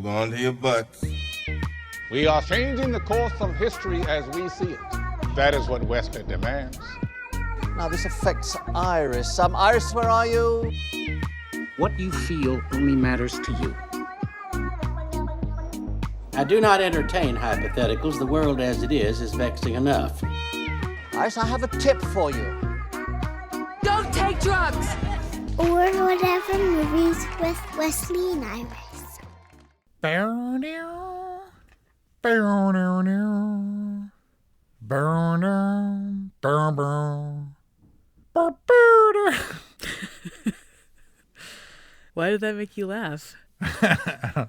Hold on to your butts. We are changing the course of history as we see it. That is what Wesley demands. Now this affects Iris. Iris, where are you? What you feel only matters to you. I do not entertain hypotheticals. The world as it is vexing enough. Iris, I have a tip for you. Don't take drugs! Or whatever movies with Wesley and Iris. Why did that make you laugh? I don't know.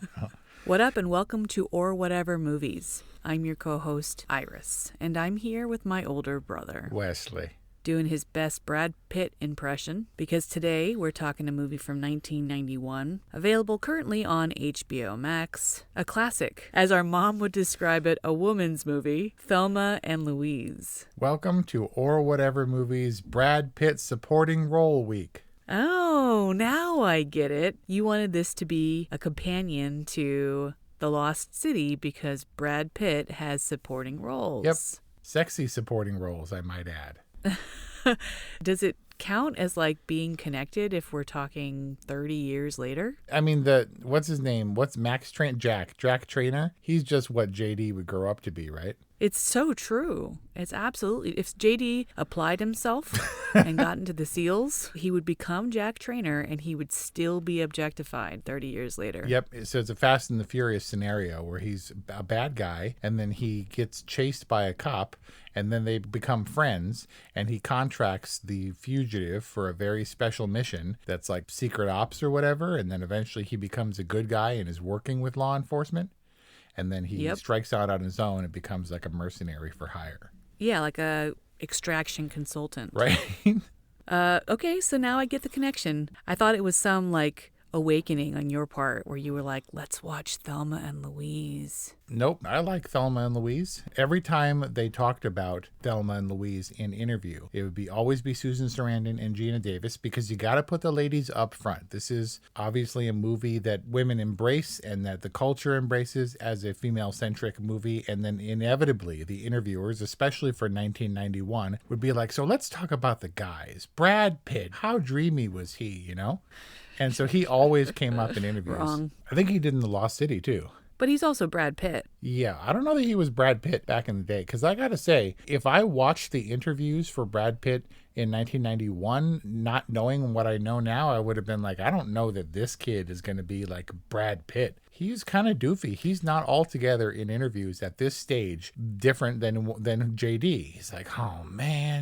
What up and welcome to Or Whatever Movies. I'm your co-host, Iris, and I'm here with my older brother, Wesley. Doing his best Brad Pitt impression, because today we're talking a movie from 1991, available currently on HBO Max, a classic, as our mom would describe it, a woman's movie, Thelma and Louise. Welcome to Or Whatever Movies Brad Pitt Supporting Role Week. Oh, now I get it. You wanted this to be a companion to The Lost City because Brad Pitt has supporting roles. Yep. Sexy supporting roles, I might add. Does it count as like being connected if we're talking 30 years later? I mean, what's his name? What's Max Train? Jack Trainer? He's just what JD would grow up to be, right? It's so true. It's absolutely. If JD applied himself and got into the SEALs, he would become Jack Trainer and he would still be objectified 30 years later. Yep. So it's a Fast and the Furious scenario where he's a bad guy and then he gets chased by a cop and then they become friends and he contracts the fugitive for a very special mission that's like secret ops or whatever. And then eventually he becomes a good guy and is working with law enforcement. And then he strikes out on his own and becomes like a mercenary for hire. Yeah, like a extraction consultant. Right? Okay, so now I get the connection. I thought it was some like awakening on your part where you were like, let's watch Thelma and Louise. Nope, I like Thelma and Louise. Every time they talked about Thelma and Louise in interview, it would always be Susan Sarandon and Geena Davis because you got to put the ladies up front. This is obviously a movie that women embrace and that the culture embraces as a female-centric movie. And then inevitably, the interviewers, especially for 1991, would be like, so let's talk about the guys. Brad Pitt, how dreamy was he, you know? And so he always came up in interviews. Wrong. I think he did in The Lost City, too. But he's also Brad Pitt. Yeah, I don't know that he was Brad Pitt back in the day. Because I got to say, if I watched the interviews for Brad Pitt in 1991, not knowing what I know now, I would have been like, I don't know that this kid is going to be like Brad Pitt. He's kind of doofy. He's not altogether in interviews at this stage different than JD. He's like, oh man,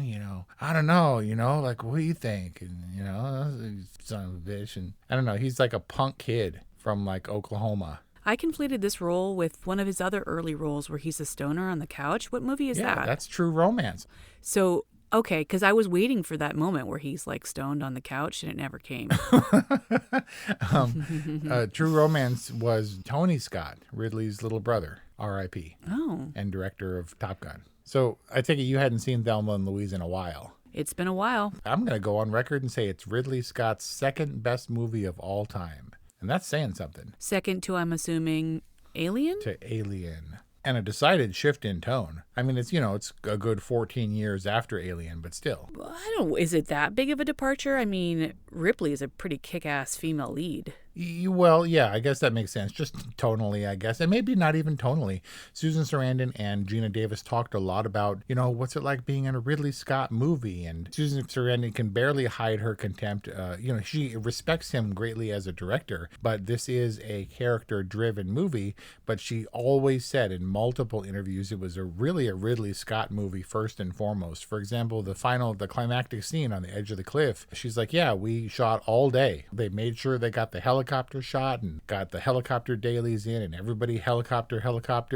I don't know, like, what do you think? And, son of a bitch. And I don't know. He's like a punk kid from like Oklahoma. I conflated this role with one of his other early roles where he's a stoner on the couch. What movie is that? Yeah, that's True Romance. So, okay, because I was waiting for that moment where he's like stoned on the couch and it never came. True Romance was Tony Scott, Ridley's little brother, R.I.P. Oh. And director of Top Gun. So I take it you hadn't seen Thelma and Louise in a while. It's been a while. I'm going to go on record and say it's Ridley Scott's second best movie of all time. And that's saying something. Second to, I'm assuming, Alien? To Alien. And a decided shift in tone. I mean, it's a good 14 years after Alien, but still. Is it that big of a departure? I mean, Ripley is a pretty kick-ass female lead. Well, yeah, I guess that makes sense. Just tonally, I guess. And maybe not even tonally. Susan Sarandon and Geena Davis talked a lot about, what's it like being in a Ridley Scott movie? And Susan Sarandon can barely hide her contempt. She respects him greatly as a director, but this is a character-driven movie. But she always said in multiple interviews it was really a Ridley Scott movie first and foremost. For example, the climactic scene on the edge of the cliff, she's like, yeah, we shot all day. They made sure they got the helicopter shot and got the helicopter dailies in and everybody helicopter.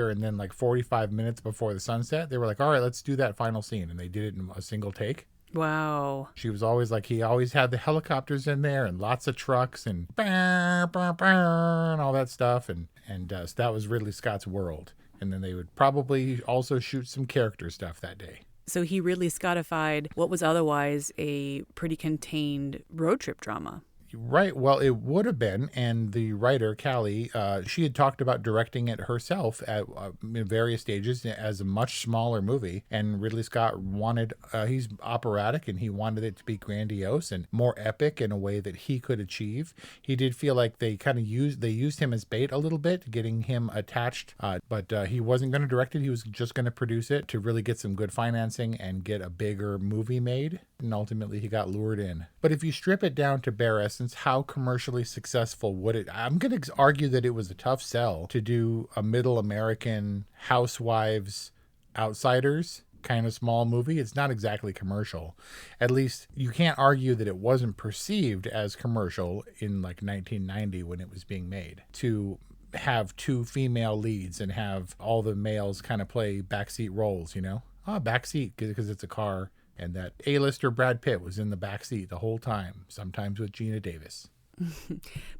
And then like 45 minutes before the sunset, they were like, all right, let's do that final scene. And they did it in a single take. Wow. She was always like, he always had the helicopters in there and lots of trucks and and all that stuff. And so that was Ridley Scott's world. And then they would probably also shoot some character stuff that day. So he Ridley Scottified what was otherwise a pretty contained road trip drama. Right. Well, it would have been. And the writer, Callie, she had talked about directing it herself at in various stages as a much smaller movie. And Ridley Scott wanted, he's operatic and he wanted it to be grandiose and more epic in a way that he could achieve. He did feel like they used him as bait a little bit, getting him attached. But he wasn't going to direct it. He was just going to produce it to really get some good financing and get a bigger movie made. And ultimately he got lured in. But if you strip it down to bare essence, how commercially successful would it? I'm going to argue that it was a tough sell to do a middle American housewives outsiders kind of small movie. It's not exactly commercial. At least you can't argue that it wasn't perceived as commercial in like 1990 when it was being made. To have two female leads and have all the males kind of play backseat roles, you know? Backseat because it's a car. And that A-lister Brad Pitt was in the backseat the whole time, sometimes with Geena Davis.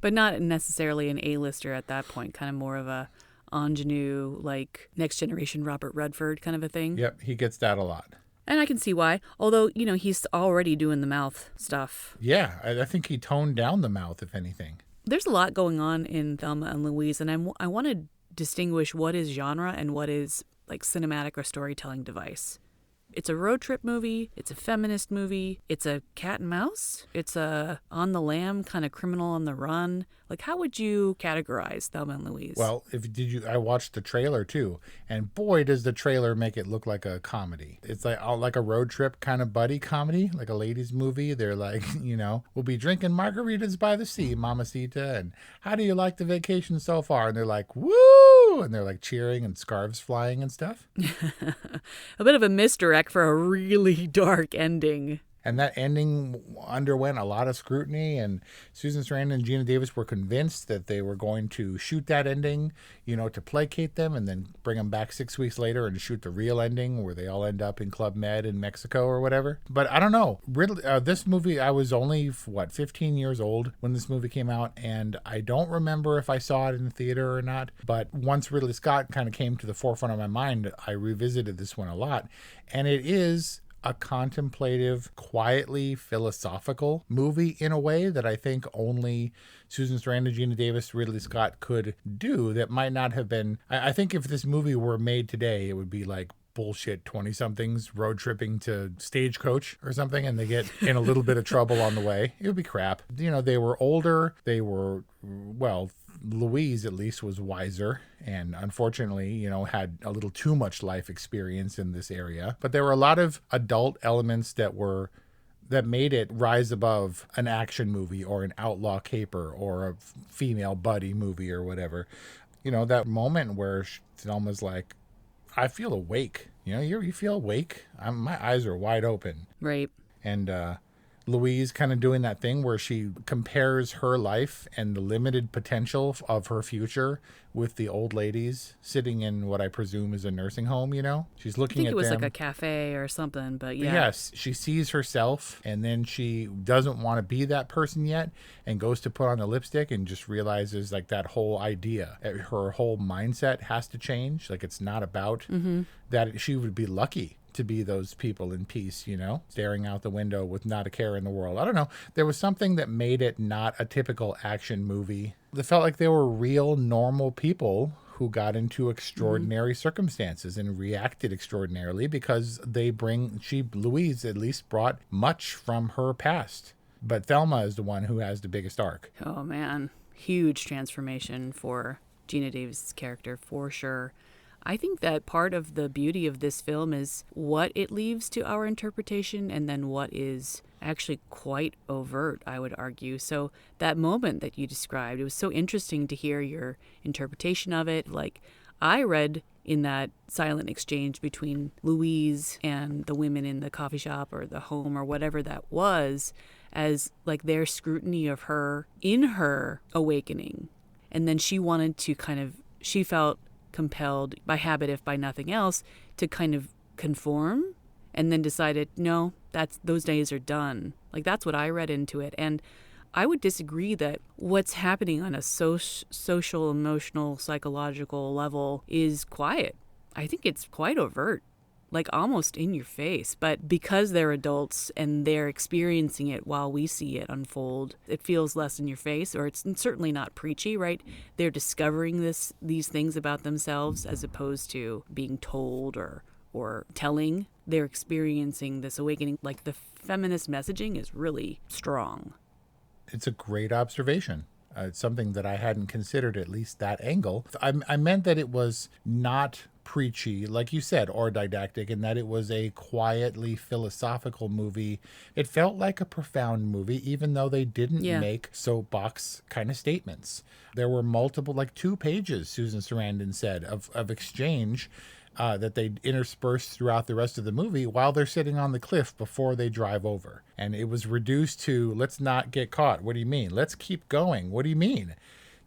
But not necessarily an A-lister at that point, kind of more of a ingenue, like Next Generation Robert Redford kind of a thing. Yep, he gets that a lot. And I can see why, although, you know, he's already doing the mouth stuff. Yeah, I think he toned down the mouth, if anything. There's a lot going on in Thelma and Louise, and I want to distinguish what is genre and what is like cinematic or storytelling device. It's a road trip movie. It's a feminist movie. It's a cat and mouse. It's a on the lam kind of criminal on the run. Like, how would you categorize Thelma and Louise? Well, I watched the trailer too, and boy, does the trailer make it look like a comedy. It's like a road trip kind of buddy comedy, like a ladies' movie. They're like, you know, we'll be drinking margaritas by the sea, Mamacita, and how do you like the vacation so far? And they're like, woo! And they're like cheering and scarves flying and stuff. A bit of a misdirect for a really dark ending. And that ending underwent a lot of scrutiny, and Susan Sarandon and Geena Davis were convinced that they were going to shoot that ending, you know, to placate them and then bring them back 6 weeks later and shoot the real ending where they all end up in Club Med in Mexico or whatever. But I don't know. This movie, I was only, 15 years old when this movie came out, and I don't remember if I saw it in the theater or not. But once Ridley Scott kind of came to the forefront of my mind, I revisited this one a lot. And it is a contemplative, quietly philosophical movie in a way that I think only Susan Sarandon, Geena Davis, Ridley Scott could do. That might not have been. I think if this movie were made today, it would be like bullshit 20-somethings road tripping to Stagecoach or something, and they get in a little bit of trouble on the way. It would be crap. You know, they were older. They were, well, Louise at least was wiser and unfortunately, you know, had a little too much life experience in this area. But there were a lot of adult elements that made it rise above an action movie or an outlaw caper or a female buddy movie or whatever. You know, that moment where Thelma's like, I feel awake. You know, you feel awake? My eyes are wide open. Right. And Louise kind of doing that thing where she compares her life and the limited potential of her future with the old ladies sitting in what I presume is a nursing home, you know? She's looking at them. I think it was like a cafe or something, but yeah. Yes, she sees herself and then she doesn't want to be that person yet and goes to put on the lipstick and just realizes like that whole idea, her whole mindset has to change. Like it's not about that. She would be lucky to be those people in peace, you know, staring out the window with not a care in the world. I don't know. There was something that made it not a typical action movie. It felt like they were real, normal people who got into extraordinary circumstances and reacted extraordinarily because Louise at least brought much from her past. But Thelma is the one who has the biggest arc. Oh, man. Huge transformation for Geena Davis' character, for sure. I think that part of the beauty of this film is what it leaves to our interpretation and then what is actually quite overt, I would argue. So that moment that you described, it was so interesting to hear your interpretation of it. Like, I read in that silent exchange between Louise and the women in the coffee shop or the home or whatever that was as like their scrutiny of her in her awakening. And then she wanted to she felt compelled by habit, if by nothing else, to kind of conform, and then decided, no, those days are done. Like, that's what I read into it. And I would disagree that what's happening on a social, emotional, psychological level is quiet. I think it's quite overt. like almost in your face. But because they're adults and they're experiencing it while we see it unfold, it feels less in your face, or it's certainly not preachy, right? They're discovering these things about themselves as opposed to being told or telling. They're experiencing this awakening. Like, the feminist messaging is really strong. It's a great observation. It's something that I hadn't considered, at least that angle. I meant that it was not preachy, like you said, or didactic, and that it was a quietly philosophical movie. It felt like a profound movie, even though they didn't make soapbox kind of statements. There were multiple, like 2 pages, Susan Sarandon said, of exchange that they interspersed throughout the rest of the movie while they're sitting on the cliff before they drive over. And it was reduced to, let's not get caught. What do you mean? Let's keep going. What do you mean?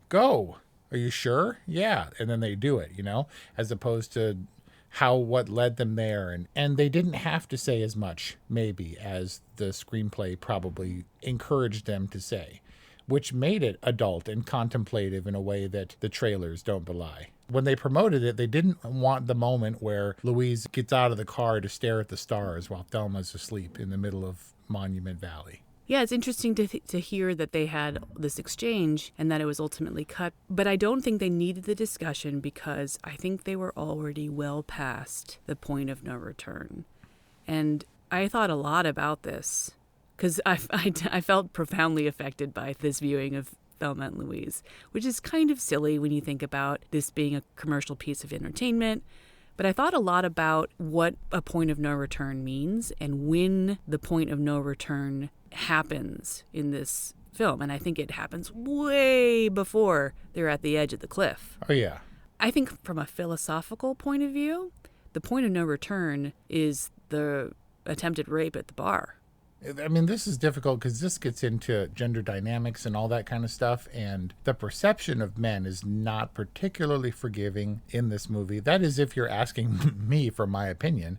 Go. Are you sure? Yeah. And then they do it, as opposed to what led them there. And they didn't have to say as much, maybe, as the screenplay probably encouraged them to say, which made it adult and contemplative in a way that the trailers don't belie. When they promoted it, they didn't want the moment where Louise gets out of the car to stare at the stars while Thelma's asleep in the middle of Monument Valley. Yeah, it's interesting to hear that they had this exchange and that it was ultimately cut. But I don't think they needed the discussion because I think they were already well past the point of no return. And I thought a lot about this because I felt profoundly affected by this viewing of Thelma and Louise, which is kind of silly when you think about this being a commercial piece of entertainment. But I thought a lot about what a point of no return means and when the point of no return happens in this film. And I think it happens way before they're at the edge of the cliff. Oh, yeah. I think from a philosophical point of view, the point of no return is the attempted rape at the bar. I mean, this is difficult because this gets into gender dynamics and all that kind of stuff. And the perception of men is not particularly forgiving in this movie. That is, if you're asking me for my opinion.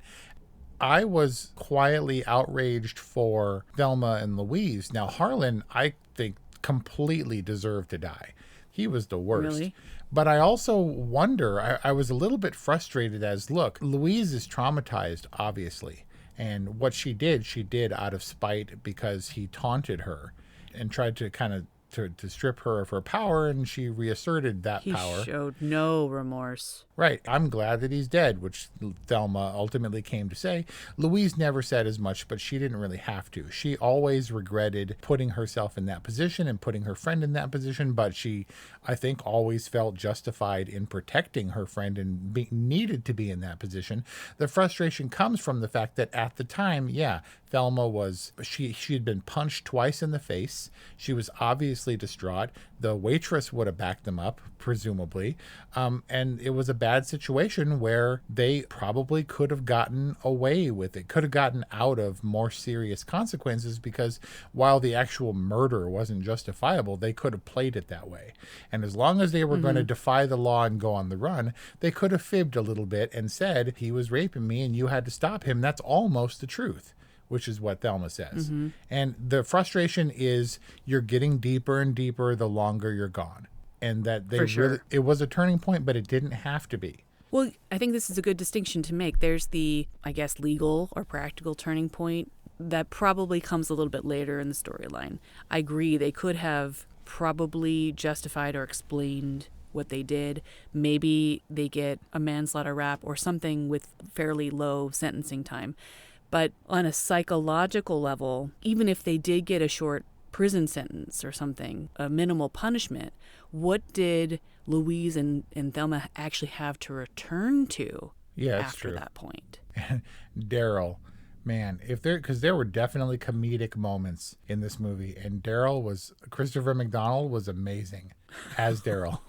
I was quietly outraged for Thelma and Louise. Now, Harlan, I think, completely deserved to die. He was the worst. Really? But I also wonder, I was a little bit frustrated as, look, Louise is traumatized, obviously. And what she did out of spite because he taunted her and tried to kind of to strip her of her power, and she reasserted that power. He showed no remorse. Right. I'm glad that he's dead, which Thelma ultimately came to say. Louise never said as much, but she didn't really have to. She always regretted putting herself in that position and putting her friend in that position, but she, I think, always felt justified in protecting her friend and needed to be in that position. The frustration comes from the fact that at the time, Thelma she had been punched twice in the face. She was obviously distraught. The waitress would have backed them up, presumably. And it was a bad situation where they probably could have gotten away with it, could have gotten out of more serious consequences, because while the actual murder wasn't justifiable, they could have played it that way. And as long as they were going to defy the law and go on the run, they could have fibbed a little bit and said, he was raping me and you had to stop him. That's almost the truth, which is what Thelma says. And the frustration is you're getting deeper and deeper the longer you're gone. And that it was a turning point, but it didn't have to be. Well, I think this is a good distinction to make. There's the, I guess, legal or practical turning point that probably comes a little bit later in the storyline. I agree, they could have probably justified or explained what they did. Maybe they get a manslaughter rap or something with fairly low sentencing time. But on a psychological level, even if they did get a short prison sentence or something, a minimal punishment, what did Louise and Thelma actually have to return to after that point? Daryl, man, because there were definitely comedic moments in this movie, and Christopher McDonald was amazing as Daryl.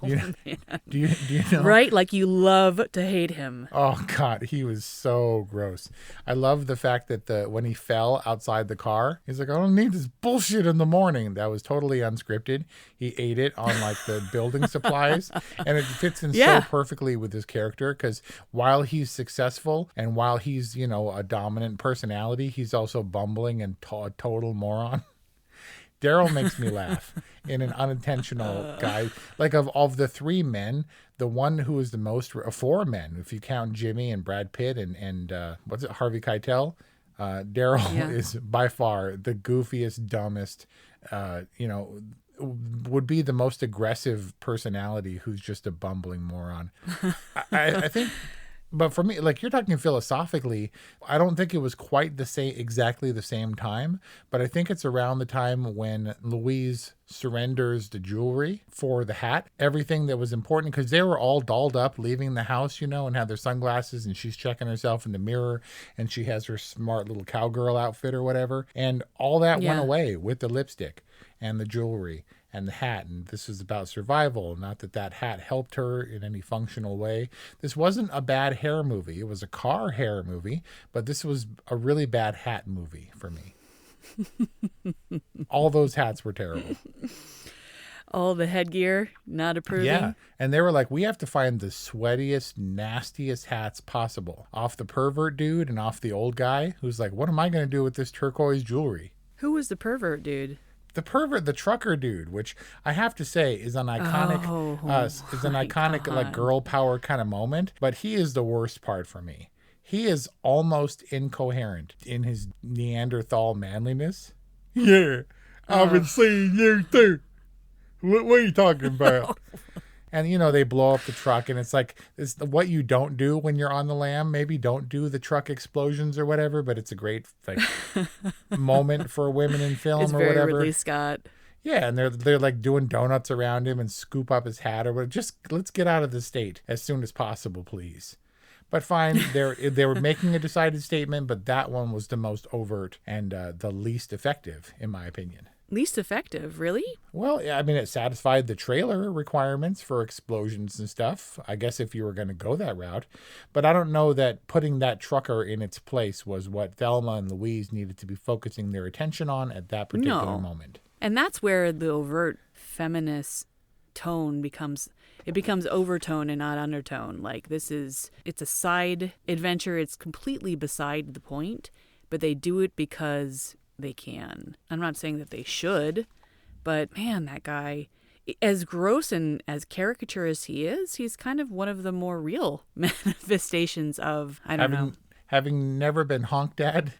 Do you know? Right? Like, you love to hate him. Oh, God, he was so gross. I love the fact that when he fell outside the car, he's like, I don't need this bullshit in the morning. That was totally unscripted. He ate it on, like, the building supplies, and it fits in so perfectly with his character, because while he's successful and while he's, a dominant personality, he's also bumbling and a total moron. Daryl makes me laugh in an unintentional guy. Like of the three men, the one who is the most, four men, if you count Jimmy and Brad Pitt and what's it, Harvey Keitel, Daryl is by far the goofiest, dumbest, would be the most aggressive personality who's just a bumbling moron. I think, but for me, like you're talking philosophically, I don't think it was quite exactly the same time, but I think it's around the time when Louise surrenders the jewelry for the hat, everything that was important, because they were all dolled up leaving the house, and had their sunglasses, and she's checking herself in the mirror, and she has her smart little cowgirl outfit or whatever, and all that went away with the lipstick and the jewelry and the hat, and this is about survival. Not that hat helped her in any functional way. This wasn't a bad hair movie. It was a car hair movie, but this was a really bad hat movie for me. All those hats were terrible. All the headgear, not approving. Yeah, and they were like, we have to find the sweatiest, nastiest hats possible. Off the pervert dude and off the old guy who's like, what am I going to do with this turquoise jewelry? Who was the pervert dude? The pervert, the trucker dude, which I have to say is an iconic, God. like girl power kind of moment. But he is the worst part for me. He is almost incoherent in his Neanderthal manliness. Yeah, I've been seeing you too. What are you talking about? And, they blow up the truck, and it's like, it's what you don't do when you're on the lam. Maybe don't do the truck explosions or whatever, but it's a great moment for women in film It's or very whatever. Ridley Scott. Yeah, and they're like doing donuts around him and scoop up his hat or whatever. Just let's get out of the state as soon as possible, please. But fine, they were making a decided statement, but that one was the most overt and the least effective, in my opinion. Least effective, really? Well, I mean, it satisfied the trailer requirements for explosions and stuff, I guess, if you were going to go that route. But I don't know that putting that trucker in its place was what Thelma and Louise needed to be focusing their attention on at that particular moment. And that's where the overt feminist tone becomes overtone and not undertone. Like, it's a side adventure. It's completely beside the point, but they do it because they can. I'm not saying that they should, but man, that guy, as gross and as caricature as he is, he's kind of one of the more real manifestations of, I don't know. Having never been honked at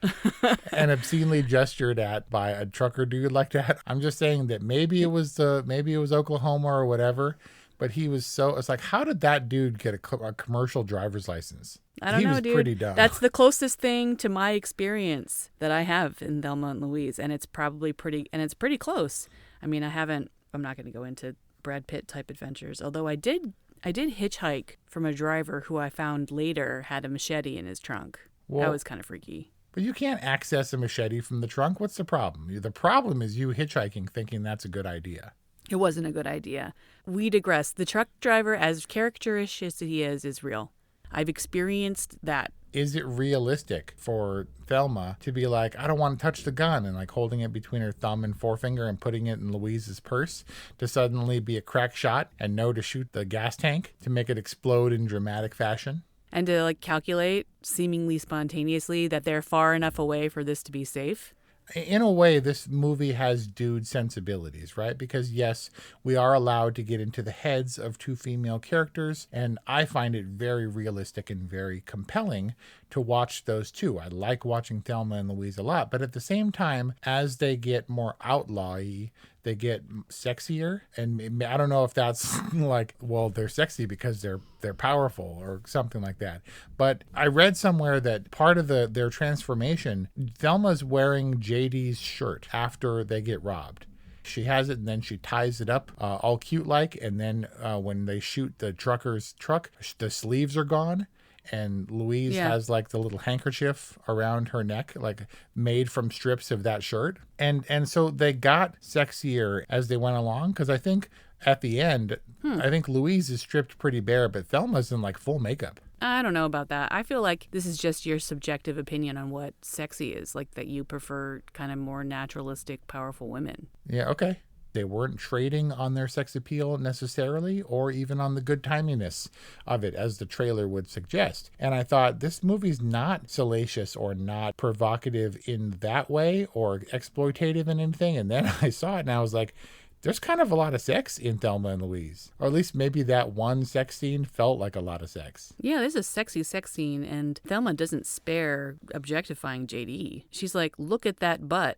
and obscenely gestured at by a trucker dude like that, I'm just saying that maybe it was Oklahoma or whatever, but he was it's like, how did that dude get a commercial driver's license? I don't know, dude. He was pretty dumb. That's the closest thing to my experience that I have in Thelma and Louise, and it's probably pretty close. I mean, I'm not going to go into Brad Pitt type adventures, although I did hitchhike from a driver who I found later had a machete in his trunk. Well, that was kind of freaky. But you can't access a machete from the trunk. What's the problem? The problem is you hitchhiking thinking that's a good idea. It wasn't a good idea. We digress. The truck driver, as caricaturish as he is real. I've experienced that. Is it realistic for Thelma to be like, I don't want to touch the gun, and like holding it between her thumb and forefinger and putting it in Louise's purse, to suddenly be a crack shot and know to shoot the gas tank to make it explode in dramatic fashion? And to like calculate seemingly spontaneously that they're far enough away for this to be safe? In a way, this movie has dude sensibilities, right? Because yes, we are allowed to get into the heads of two female characters, and I find it very realistic and very compelling to watch those two. I like watching Thelma and Louise a lot, but at the same time, as they get more outlaw-y, they get sexier, and I don't know if that's like, well, they're sexy because they're powerful or something like that. But I read somewhere that part of their transformation, Thelma's wearing JD's shirt after they get robbed. She has it, and then she ties it up all cute like, and then when they shoot the trucker's truck, the sleeves are gone. And Louise has like the little handkerchief around her neck, like made from strips of that shirt. And so they got sexier as they went along, because I think at the end, I think Louise is stripped pretty bare, but Thelma's in like full makeup. I don't know about that. I feel like this is just your subjective opinion on what sexy is, like that you prefer kind of more naturalistic, powerful women. Yeah, okay. They weren't trading on their sex appeal necessarily, or even on the good timiness of it, as the trailer would suggest. And I thought, this movie's not salacious or not provocative in that way or exploitative in anything. And then I saw it and I was like, there's kind of a lot of sex in Thelma and Louise. Or at least maybe that one sex scene felt like a lot of sex. Yeah, there's a sexy sex scene, and Thelma doesn't spare objectifying JD. She's like, look at that butt.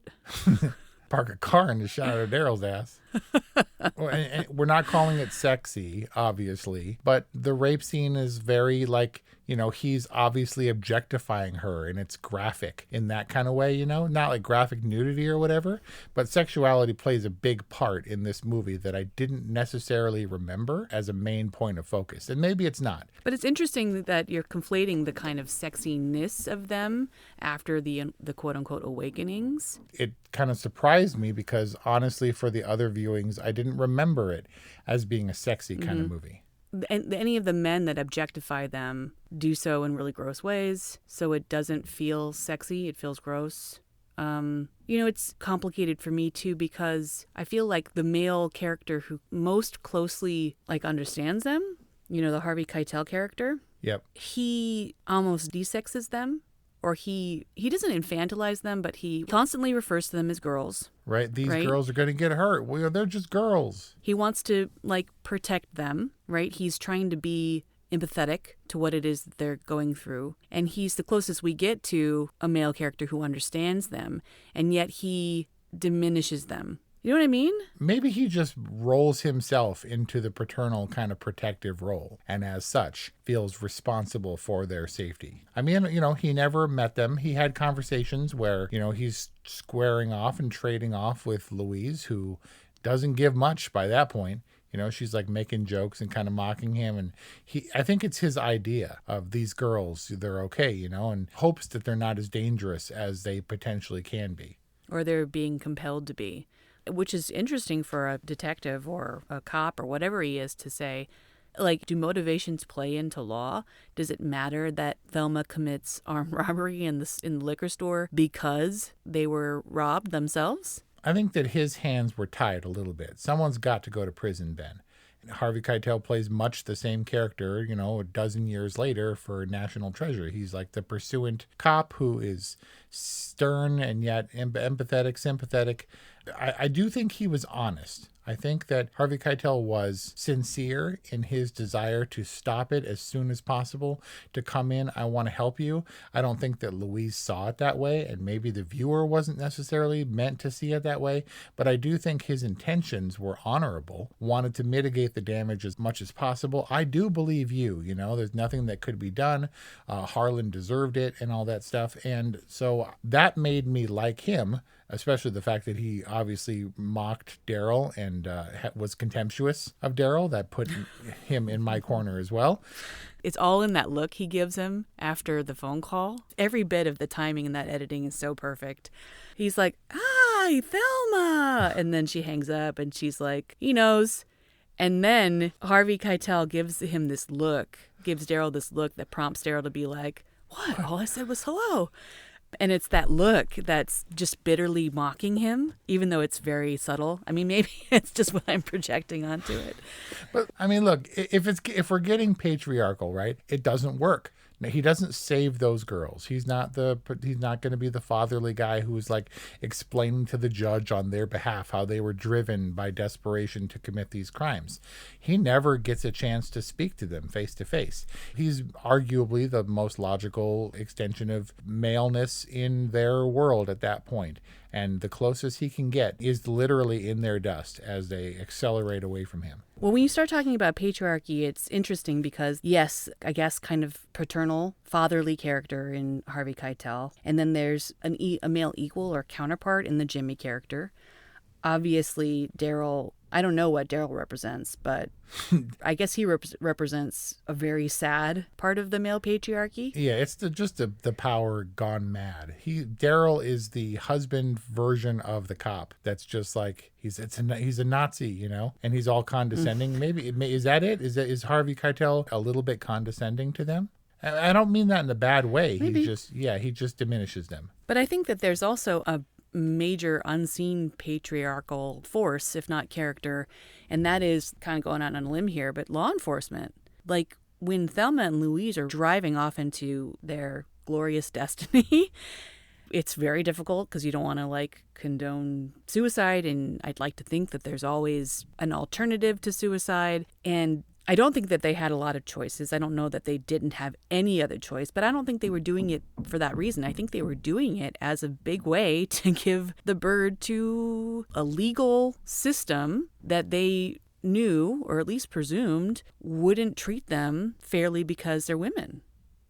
Park a car in the shot of Daryl's ass. Well, and we're not calling it sexy, obviously, but the rape scene is very like, he's obviously objectifying her, and it's graphic in that kind of way, not like graphic nudity or whatever, but sexuality plays a big part in this movie that I didn't necessarily remember as a main point of focus. And maybe it's not. But it's interesting that you're conflating the kind of sexiness of them after the quote unquote awakenings. It kind of surprised me because honestly, for the other viewings, I didn't remember it as being a sexy kind of movie. And any of the men that objectify them do so in really gross ways, so it doesn't feel sexy, it feels gross. It's complicated for me too, because I feel like the male character who most closely understands them, the Harvey Keitel character, Yep. he almost desexes them. Or he doesn't infantilize them, but he constantly refers to them as girls. Right? These girls are going to get hurt. Well, they're just girls. He wants to, protect them, right? He's trying to be empathetic to what it is that they're going through. And he's the closest we get to a male character who understands them. And yet he diminishes them. You know what I mean? Maybe he just rolls himself into the paternal kind of protective role, and as such feels responsible for their safety. I mean, he never met them. He had conversations where, he's squaring off and trading off with Louise, who doesn't give much by that point. She's making jokes and kind of mocking him. And I think it's his idea of these girls, they're okay, and hopes that they're not as dangerous as they potentially can be. Or they're being compelled to be. Which is interesting for a detective or a cop or whatever he is to say, do motivations play into law? Does it matter that Thelma commits armed robbery in the liquor store because they were robbed themselves? I think that his hands were tied a little bit. Someone's got to go to prison, Ben. Harvey Keitel plays much the same character, a dozen years later for National Treasure. He's like the pursuant cop who is stern and yet empathetic, sympathetic. I do think he was honest. I think that Harvey Keitel was sincere in his desire to stop it as soon as possible, to come in, I want to help you. I don't think that Louise saw it that way, and maybe the viewer wasn't necessarily meant to see it that way, but I do think his intentions were honorable, wanted to mitigate the damage as much as possible. I do believe you, there's nothing that could be done. Harlan deserved it and all that stuff, and so that made me like him, especially the fact that he obviously mocked Daryl and was contemptuous of Daryl. That put him in my corner as well. It's all in that look he gives him after the phone call. Every bit of the timing in that editing is so perfect. He's like, "Hi, Thelma!" And then she hangs up and she's like, he knows. And then Harvey Keitel gives him this look, gives Daryl this look that prompts Daryl to be like, "What? All I said was hello." And it's that look that's just bitterly mocking him, even though it's very subtle. I mean, maybe it's just what I'm projecting onto it. But I mean, look, if we're getting patriarchal, right, it doesn't work. Now, he doesn't save those girls. He's not going to be the fatherly guy who's explaining to the judge on their behalf how they were driven by desperation to commit these crimes. He never gets a chance to speak to them face to face. He's arguably the most logical extension of maleness in their world at that point. And the closest he can get is literally in their dust as they accelerate away from him. Well, when you start talking about patriarchy, it's interesting because, yes, I guess kind of paternal, fatherly character in Harvey Keitel. And then there's a male equal or counterpart in the Jimmy character. Obviously, Daryl, I don't know what Daryl represents, but I guess he represents a very sad part of the male patriarchy. Yeah, it's just the power gone mad. Daryl is the husband version of the cop. That's just he's a Nazi, and he's all condescending. Maybe is that it? Is Harvey Keitel a little bit condescending to them? I don't mean that in a bad way. Maybe. He just diminishes them. But I think that there's also major unseen patriarchal force, if not character, and that is kind of going out on a limb here, but law enforcement. Like when Thelma and Louise are driving off into their glorious destiny, it's very difficult because you don't want to condone suicide, and I'd like to think that there's always an alternative to suicide. And I don't think that they had a lot of choices. I don't know that they didn't have any other choice, but I don't think they were doing it for that reason. I think they were doing it as a big way to give the bird to a legal system that they knew, or at least presumed, wouldn't treat them fairly because they're women.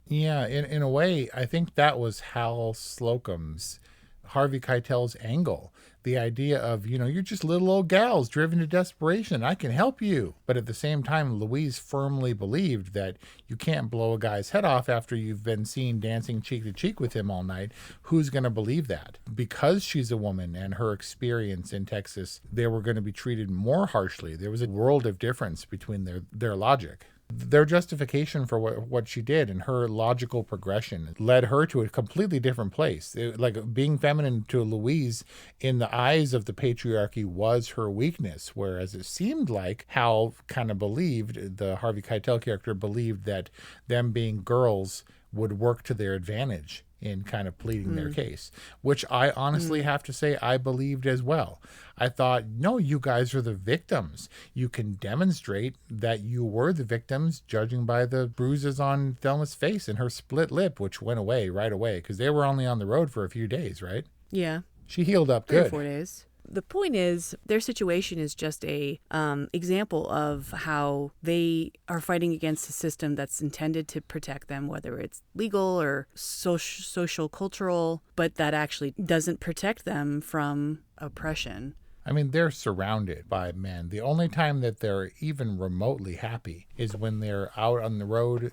Yeah, in a way, I think that was Hal Slocum's, Harvey Keitel's angle. The idea of, you're just little old gals driven to desperation. I can help you. But at the same time, Louise firmly believed that you can't blow a guy's head off after you've been seen dancing cheek to cheek with him all night. Who's going to believe that? Because she's a woman and her experience in Texas, they were going to be treated more harshly. There was a world of difference between their logic. Their justification for what she did and her logical progression led her to a completely different place. Being feminine to Louise in the eyes of the patriarchy was her weakness, whereas it seemed like Hal kind of believed, the Harvey Keitel character believed, that them being girls would work to their advantage in kind of pleading their case, which I honestly have to say I believed as well. I thought, no, you guys are the victims. You can demonstrate that you were the victims, judging by the bruises on Thelma's face and her split lip, which went away right away because they were only on the road for a few days, right? Yeah. She healed up 3 or good. 4 days. The point is, their situation is just a example of how they are fighting against a system that's intended to protect them, whether it's legal or social, cultural, but that actually doesn't protect them from oppression. I mean, they're surrounded by men. The only time that they're even remotely happy is when they're out on the road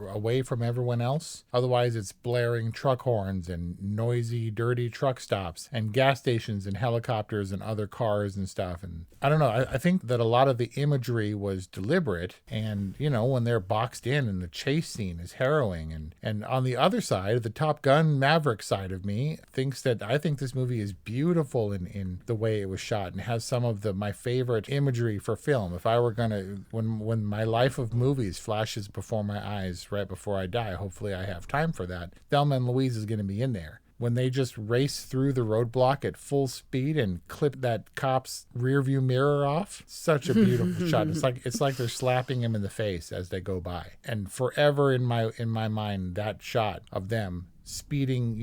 away from everyone else. Otherwise, it's blaring truck horns and noisy, dirty truck stops and gas stations and helicopters and other cars and stuff. And I don't know. I think that a lot of the imagery was deliberate. And, when they're boxed in and the chase scene is harrowing. And on the other side, the Top Gun Maverick side of me I think this movie is beautiful in the way it was shot and has some of my favorite imagery for film. If I were gonna, when my life of movies flashes before my eyes right before I die, hopefully I have time for that, Thelma and Louise is going to be in there. When they just race through the roadblock at full speed and clip that cop's rearview mirror off, such a beautiful shot. It's like they're slapping him in the face as they go by. And forever in my mind, that shot of them speeding,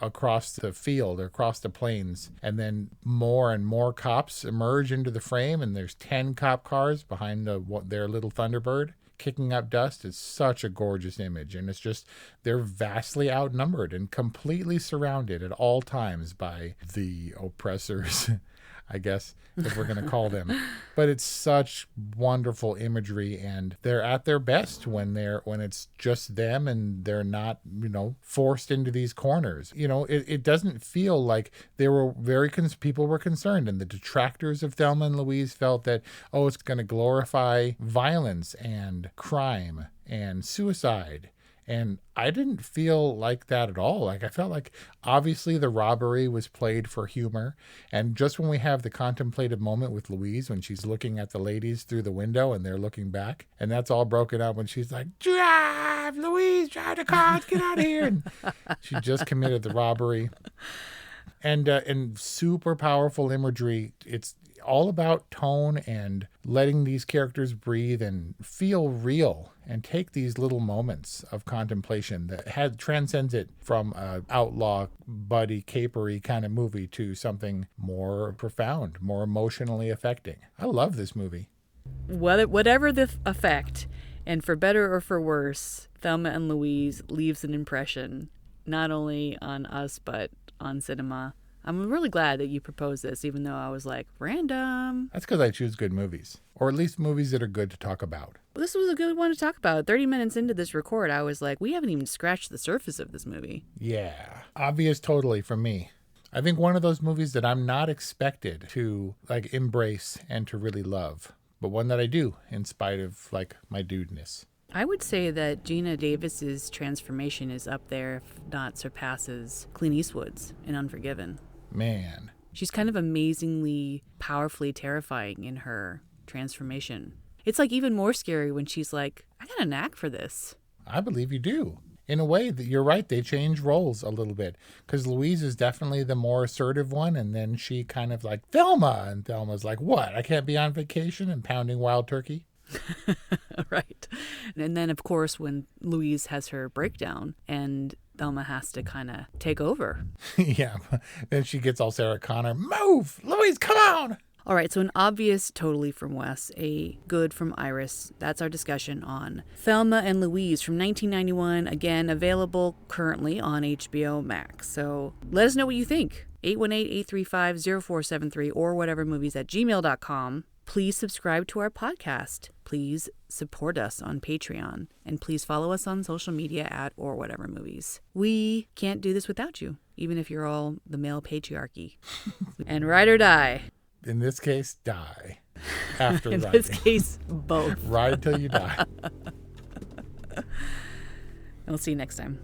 across the field, across the plains, and then more and more cops emerge into the frame, and there's 10 cop cars behind their little Thunderbird kicking up dust. It's such a gorgeous image, and it's just, they're vastly outnumbered and completely surrounded at all times by the oppressors, I guess, if we're going to call them. But it's such wonderful imagery, and they're at their best when it's just them and they're not, forced into these corners. It doesn't feel like people were concerned, and the detractors of Thelma and Louise felt that, it's going to glorify violence and crime and suicide. And I didn't feel like that at all. I felt like obviously the robbery was played for humor. And just when we have the contemplative moment with Louise, when she's looking at the ladies through the window and they're looking back, and that's all broken up when she's like, drive, Louise, drive the car, get out of here. And she just committed the robbery. And super powerful imagery. It's all about tone and letting these characters breathe and feel real and take these little moments of contemplation that transcends it from an outlaw buddy capery kind of movie to something more profound, more emotionally affecting. I love this movie. Whatever the effect, and for better or for worse, Thelma and Louise leaves an impression not only on us but on cinema. I'm really glad that you proposed this, even though I was like, random. That's because I choose good movies, or at least movies that are good to talk about. Well, this was a good one to talk about. 30 minutes into this record, I was like, we haven't even scratched the surface of this movie. Yeah, obvious totally from me. I think one of those movies that I'm not expected to embrace and to really love, but one that I do in spite of my dudeness. I would say that Geena Davis's transformation is up there, if not surpasses Clint Eastwood's in Unforgiven. Man. She's kind of amazingly, powerfully terrifying in her transformation. It's like even more scary when she's like, I got a knack for this. I believe you do. In a way, that you're right. They change roles a little bit because Louise is definitely the more assertive one. And then she kind of like Thelma, and Thelma's like, what? I can't be on vacation and pounding wild turkey. Right. And then, of course, when Louise has her breakdown and Thelma has to kind of take over. Yeah. Then she gets all Sarah Connor. Move! Louise, come on! All right, so an obvious totally from Wes, a good from Iris. That's our discussion on Thelma and Louise from 1991. Again, available currently on HBO Max. So let us know what you think. 818-835-0473 or whatevermovies@gmail.com. Please subscribe to our podcast. Please support us on Patreon. And please follow us on social media at or whatever movies. We can't do this without you, even if you're all the male patriarchy. And ride or die. In this case, die. After In riding. this case, both. Ride till you die. We'll see you next time.